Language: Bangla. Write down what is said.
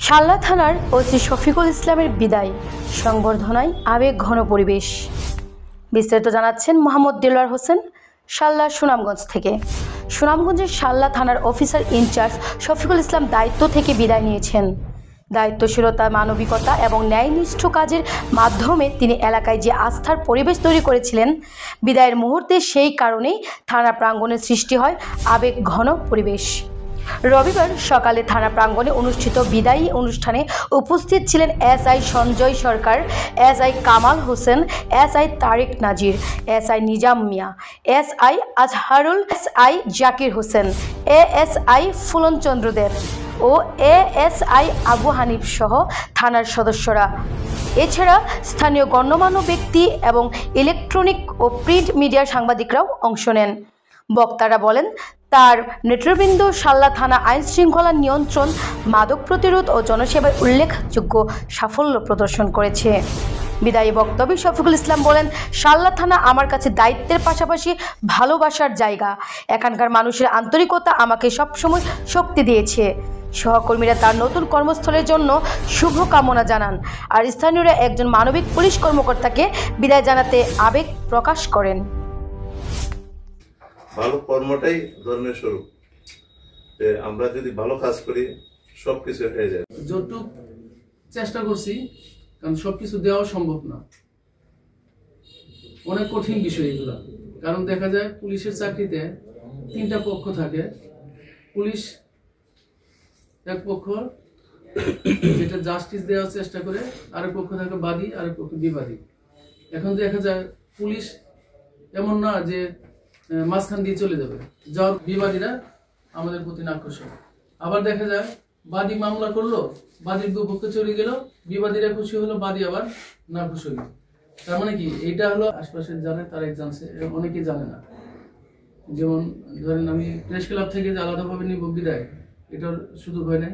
শাল্লা থানার ওসি শফিকুল ইসলামের বিদায় সংবর্ধনায় আবেগ ঘন পরিবেশ। বিস্তারিত জানাচ্ছেন মোহাম্মদ দেলোয়ার হোসেন শাল্লা সুনামগঞ্জ থেকে। সুনামগঞ্জের শাল্লা থানার অফিসার ইনচার্জ শফিকুল ইসলাম দায়িত্ব থেকে বিদায় নিয়েছেন। দায়িত্বশীলতা, মানবিকতা এবং ন্যায়নিষ্ঠ কাজের মাধ্যমে তিনি এলাকায় যে আস্থার পরিবেশ তৈরি করেছিলেন, বিদায়ের মুহূর্তে সেই কারণেই থানা প্রাঙ্গণে সৃষ্টি হয় আবেগ ঘন পরিবেশ। রবিবার সকালে থানা প্রাঙ্গণে অনুষ্ঠিত বিদায়ী অনুষ্ঠানে উপস্থিত ছিলেন SI Sanjay Sarkar, SI Kamal Hossain, SI Tarek Nazir, SI Nizam Mia, SI Azharul, SI Zakir Hossain, ASI Phulanchandra Deb ও এএসআই আবু হানিফ সহ থানার সদস্যরা। এছাড়া স্থানীয় গণ্যমান্য ব্যক্তি এবং ইলেকট্রনিক ও প্রিন্ট মিডিয়ার সাংবাদিকরাও অংশ নেন। বক্তারা বলেন, তার নেতৃবৃন্দ শাল্লা থানা আইন শৃঙ্খলা নিয়ন্ত্রণ, মাদক প্রতিরোধ ও জনসেবায় উল্লেখযোগ্য সাফল্য প্রদর্শন করেছে। বিদায়ী বক্তব্যে শফিকুল ইসলাম বলেন, শাল্লা থানা আমার কাছে দায়িত্বের পাশাপাশি ভালোবাসার জায়গা। এখানকার মানুষের আন্তরিকতা আমাকে সবসময় শক্তি দিয়েছে। সহকর্মীরা তার নতুন কর্মস্থলের জন্য শুভকামনা জানান। আর স্থানীয়রা একজন মানবিক পুলিশ কর্মকর্তাকে বিদায় জানাতে আবেগ প্রকাশ করেন। ভালো কর্মটাই ধর্মের স্বরূপ। আমরা যদি ভালো কাজ করি সবকিছু হয়ে যায়। যতটুকু চেষ্টা করছি, কারণ সবকিছু দেওয়া সম্ভব না, অনেক কঠিন বিষয় এগুলা। কারণ দেখা যায় পুলিশের চাকরিতে তিনটা পক্ষ থাকে। পুলিশ এক পক্ষ যেটা জাস্টিস দেওয়ার চেষ্টা করে, আরেক পক্ষ থাকে বাদী, আরেক পক্ষ বিবাদী। এখন দেখা যায় পুলিশ এমন না যে মাঝখান দিয়ে চলে যাবে, যার বিবাদীরা আমাদের প্রতি নাকশ। আবার দেখা যায় বাদী মামলা করলো, বাদীর বিপক্ষে চলে গেল, বিবাদীরা খুশি হলো, বাদী আবার নাকশ হইল। তার মানে কি, এটা হলো আশপাশে জানে, তারা জানছে, অনেকেই জানে না। যেমন ধরেন আমি প্রেস ক্লাব থেকে যে আলাদাভাবে নিব বিদায়, এটার সুযোগ হয় নাই।